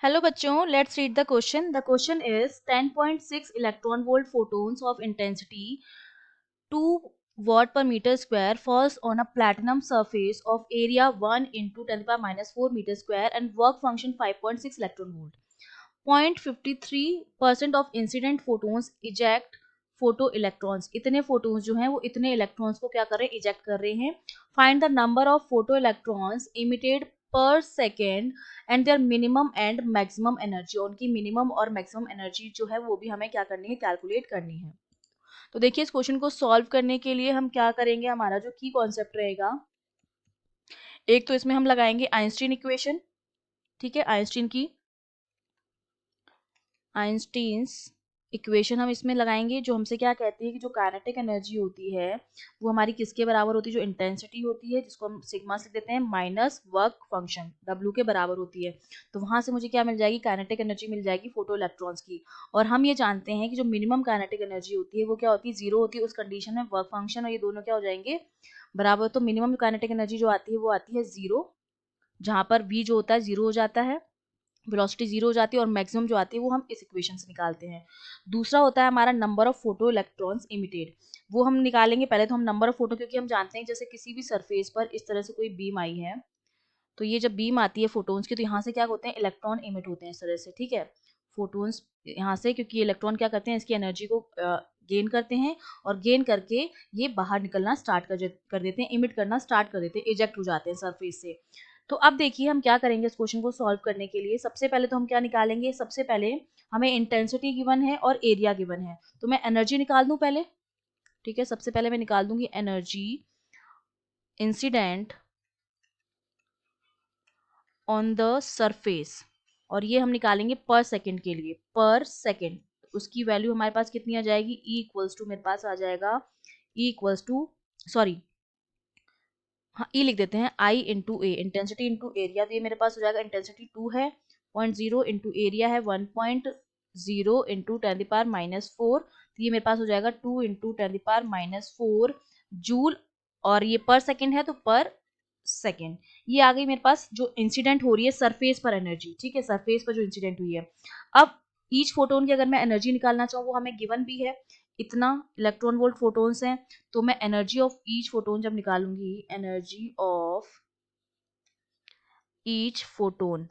Hello बच्चों, let's read the question. The question is 10.6 electron volt photons of intensity 2 watt per meter square falls on a platinum surface of area 1 into 10 to the power minus 4 meter square and work function 5.6 electron volt. 0.53% of incident photons eject photo electrons. इतने photons जो हैं वो इतने electrons को क्या कर रहे हैं, eject कर रहे हैं. Find the number of photo electrons emitted per second and their minimum and maximum energy. उनकी मिनिमम और मैक्सिमम एनर्जी जो है वो भी हमें क्या करनी है, कैलकुलेट करनी है. तो देखिए इस क्वेश्चन को सॉल्व करने के लिए हम क्या करेंगे, हमारा जो की कॉन्सेप्ट रहेगा, एक तो इसमें हम लगाएंगे आइंस्टीन इक्वेशन. ठीक है, आइंस्टीन्स इक्वेशन हम इसमें लगाएंगे, जो हमसे क्या कहती है कि जो काइनेटिक एनर्जी होती है वो हमारी किसके बराबर होती है, जो इंटेंसिटी होती है जिसको हम सिग्मा से देते हैं माइनस वर्क फंक्शन W के बराबर होती है. तो वहां से मुझे क्या मिल जाएगी, काइनेटिक एनर्जी मिल जाएगी फोटो इलेक्ट्रॉन्स की. और हम ये जानते हैं कि जो मिनिमम काइनेटिक एनर्जी होती है वो क्या होती है, 0 होती है. उस कंडीशन में वर्क फंक्शन और ये दोनों क्या हो जाएंगे, बराबर. तो मिनिमम काइनेटिक एनर्जी जो आती है वो आती है 0, जहां पर V जो होता है 0 हो जाता है, वेलोसिटी 0 हो जाती है, और मैक्सिमम जो आती है वो हम इस इक्वेशन से निकालते हैं. दूसरा होता है हमारा number of photo electrons emitted. वो हम निकालेंगे पहले तो हम नंबर ऑफ फोटो, क्योंकि हम जानते हैं जैसे किसी भी सरफेस पर इस तरह से कोई बीम आई है, तो ये जब बीम आती है फोटोन्स की, तो यहाँ से क्या होते हैं, इलेक्ट्रॉन इमिट होते हैं इस तरह से. ठीक है, फोटोन्स यहाँ से, क्योंकि ये इलेक्ट्रॉन क्या करते हैं, इसकी एनर्जी को गेन करते हैं, और गेन करके ये बाहर निकलना स्टार्ट कर देते हैं, इमिट करना स्टार्ट कर देते हैं, इजेक्ट हो जाते हैं सरफेस से. तो अब देखिए हम क्या करेंगे इस क्वेश्चन को सॉल्व करने के लिए. सबसे पहले तो हम क्या निकालेंगे, सबसे पहले हमें इंटेंसिटी गिवन है और एरिया गिवन है, तो मैं एनर्जी निकाल दूं पहले. ठीक है, सबसे पहले मैं निकाल दूंगी energy incident on the surface, और ये हम निकालेंगे पर सेकेंड के लिए, पर सेकेंड. उसकी वैल्यू हमारे पास कितनी आ जाएगी, E इक्वल्स टू मेरे पास आ जाएगा, E इक्वल्स टू, सॉरी हाँ E लिख देते हैं, I into A, intensity into area. तो ये मेरे पास हो जाएगा, इंटेंसिटी 2 है 0.0 इंटू एरिया है 1.0 इंटू 10 पावर माइनस 4. तो ये मेरे पास हो जाएगा 2 इंटू 10 पावर माइनस 4 जूल, और ये पर सेकेंड है तो पर सेकेंड. ये आ गई मेरे पास जो इंसिडेंट हो रही है सरफेस पर एनर्जी. ठीक है, सरफेस पर जो इंसिडेंट हुई है. अब ईच फोटोन की अगर मैं एनर्जी निकालना चाहूँ, वो हमें गिवन भी है, इतना इलेक्ट्रॉन वोल्ट फोटोन्स हैं. तो मैं एनर्जी ऑफ ईच फोटोन जब निकालूंगी, एनर्जी ऑफ ईच फोटोन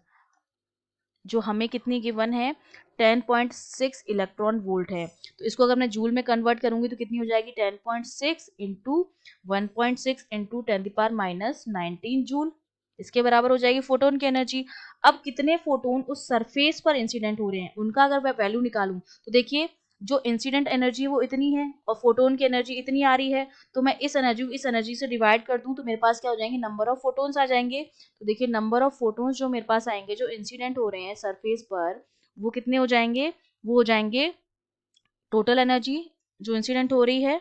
जो हमें कितनी गिवन है, 10.6 इलेक्ट्रॉन वोल्ट है. तो इसको अगर मैं जूल में कन्वर्ट करूंगी तो कितनी हो जाएगी, 10.6 into 1.6 into 10 power minus 19 joule. इसके बराबर हो जाएगी फोटोन की एनर्जी. अब कितने फोटोन उस सरफेस पर इंसिडेंट हो रहे हैं उनका अगर मैं वैल्यू निकालूं, तो देखिए जो इंसिडेंट एनर्जी वो इतनी है और फोटोन की एनर्जी इतनी आ रही है, तो मैं इस एनर्जी से डिवाइड कर दूं तो मेरे पास क्या हो जाएंगे, नंबर ऑफ फोटोन्स आ जाएंगे. तो देखिए नंबर ऑफ फोटोन्स जो मेरे पास आएंगे, जो इंसिडेंट हो रहे हैं सरफेस पर, वो कितने हो जाएंगे, वो हो जाएंगे टोटल एनर्जी जो इंसिडेंट हो रही है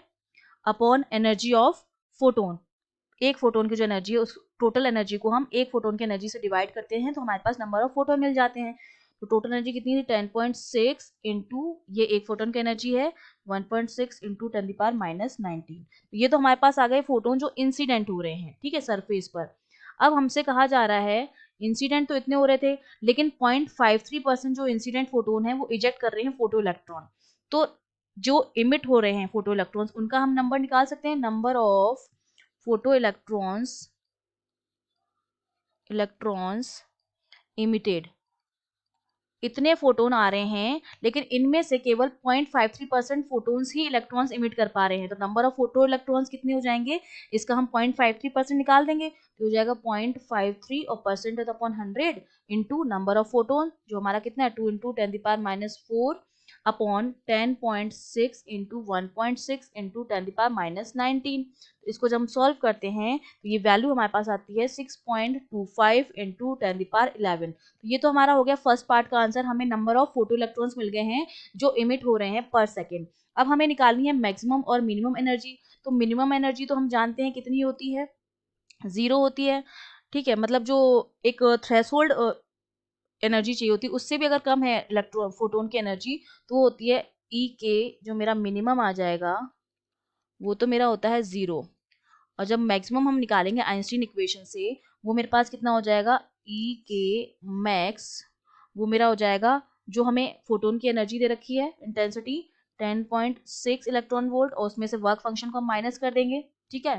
अपॉन एनर्जी ऑफ फोटोन. एक फोटोन की जो एनर्जी है उस टोटल एनर्जी को हम एक फोटोन की एनर्जी से डिवाइड करते हैं, तो हमारे पास नंबर ऑफ फोटोन मिल जाते हैं. तो टोटल एनर्जी कितनी थी, 10.6 इंटू ये एक फोटोन की एनर्जी है 1.6 इंटू 10 पावर माइनस 19. ये तो हमारे पास आ गए फोटोन जो इंसिडेंट हो रहे हैं, ठीक है, सरफेस पर. अब हमसे कहा जा रहा है इंसिडेंट तो इतने हो रहे थे, लेकिन 0.53% जो इंसिडेंट फोटोन है वो इजेक्ट कर रहे हैं फोटो इलेक्ट्रॉन. तो जो इमिट हो रहे हैं फोटो इलेक्ट्रॉन्स, उनका हम नंबर निकाल सकते हैं, number of photo electrons emitted. इतने फोटोन आ रहे हैं, लेकिन इनमें से केवल 0.53% फोटोन्स ही इलेक्ट्रॉन्स इमिट कर पा रहे हैं. तो नंबर ऑफ फोटो इलेक्ट्रॉन्स कितने हो जाएंगे, इसका हम 0.53% निकाल देंगे, तो हो जाएगा 0.53 और percentage upon 100 into number of photon जो हमारा कितना है, 2 into 10 power minus 4 upon 10.6 into 1.6 into 10 power minus 19. इसको जब हम सॉल्व करते हैं तो ये वैल्यू हमारे पास आती है 6.25 इंटू 10 पावर 11. तो ये तो हमारा हो गया फर्स्ट पार्ट का आंसर. हमें नंबर ऑफ फोटो इलेक्ट्रॉन्स मिल गए हैं जो इमिट हो रहे हैं पर सेकेंड. अब हमें निकालनी है मैक्सिमम और मिनिमम एनर्जी. तो मिनिमम एनर्जी तो हम जानते हैं कितनी होती है, 0 होती है. ठीक है, मतलब जो एक थ्रेशोल्ड एनर्जी चाहिए होती है उससे भी अगर कम है इलेक्ट्रॉन फोटोन की एनर्जी, तो वो होती है ई के, जो मेरा मिनिमम आ जाएगा वो तो मेरा होता है 0. और जब मैक्सिमम हम निकालेंगे आइंस्टीन इक्वेशन से, वो मेरे पास कितना हो जाएगा, ई के मैक्स वो मेरा हो जाएगा, जो हमें फोटोन की एनर्जी दे रखी है इंटेंसिटी 10.6 इलेक्ट्रॉन वोल्ट, और उसमें से वर्क फंक्शन को हम माइनस कर देंगे, ठीक है।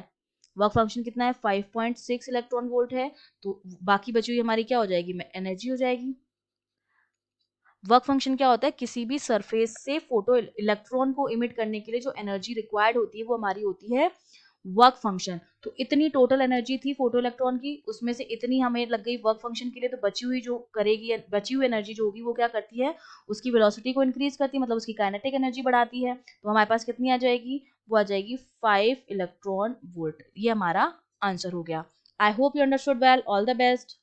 वर्क फंक्शन कितना है, 5.6 इलेक्ट्रॉन वोल्ट है, तो बाकी बची हुई हमारी क्या हो जाएगी, एनर्जी हो जाएगी। वर्क फंक्शन क्या होता है, किसी भी सरफेस से फोटो इलेक्ट्रॉन को इमिट करने के लिए जो एनर्जी रिक्वायर्ड होती है वो हमारी होती है वर्क फंक्शन। तो इतनी टोटल एनर्जी थी फोटो इलेक्ट्रॉन की, उसमें से इतनी हमें लग गई वर्क फंक्शन के लिए, तो बची हुई जो करेगी, बची हुई एनर्जी जो होगी वो क्या करती है, उसकी वेलोसिटी को इंक्रीज करती है, मतलब उसकी काइनेटिक एनर्जी बढ़ाती है। तो हमारे पास कितनी आ जाएगी, वो आ जाएगी 5 इलेक्ट्रॉन वोल्ट। ये हमारा आंसर हो गया। I hope you understood well. All the best.